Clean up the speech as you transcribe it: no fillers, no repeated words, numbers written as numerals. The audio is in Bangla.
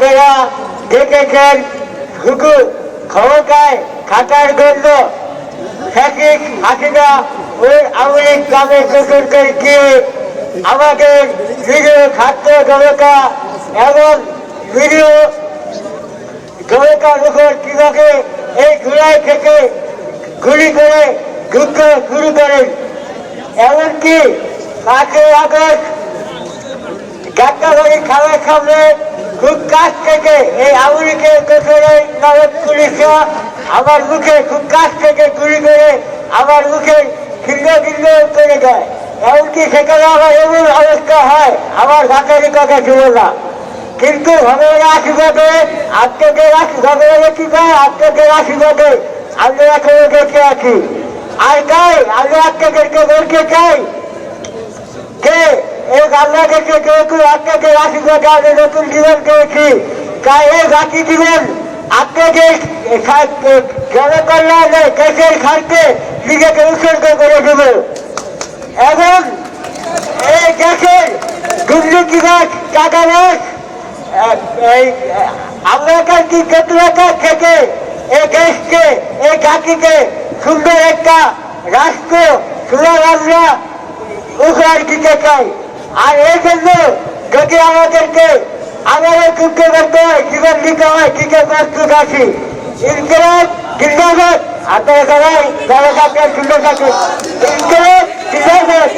আপনারা দেখেছেন শুধু ক্ষমতায় থাকার জন্য শেখ হাসিনা ওই আওয়ামী লীগ গ্রামের দোষরকে গিয়ে আমাদের নিরীহ ছাত্র জনতা এবং নিরীহ জনতার উপর কিভাবে এই জুলাই থেকে গুলি করে যুদ্ধ শুরু করেন। এমনকি 5ই আগস্ট যাত্রাবাড়ি খালের সামনে খুব কাছ থেকে এই আওয়ামী লীগের দোষরের নগদ পুলিশরা আমার মুখে খুব কাছ থেকে গুলি করে আমার মুখে ছিন্ন ভিন্ন করে দেয়। এমনকি সেখানে আমার এমন অবস্থা হয় আমার ভাষারই কথা ছিল না, কিন্তু ভগবানের আশীর্বাদে ভগবানের কি পায় আপনাদের আশীর্বাদে আমরা এখনো বেঁচে আছি। আর তাই আমি আপনাদেরকে বলতে চাই যে এই বাংলাদেশে যেহেতু আপনাদের আশীর্বাদে আমি নতুন জীবন পেয়েছি, তাই এই বাকি জীবন আপনাদের জনকল্যাণে দেশের স্বার্থে নিজেকে উৎসর্গ করে দেব এবং এই দেশের দুর্নীতিবাজ টাকাবাজ আমলাতান্ত্রিক চতুরাচার থেকে এই দেশকে এই জাতিকে সুন্দর একটা রাষ্ট্র সুলভ আমরা উপহার দিতে চাই। আর এই জন্য যদি আমাদেরকে আমারও যুদ্ধ করতে হয়, জীবন দিতে হয়, দিতে প্রস্তুত আছি। ইনকিলাব জিন্দাবাদ। আপনারা সবাই ভালো থাকবেন, সুন্দর থাকবেন। ইনকিলাব জিন্দাবাদ।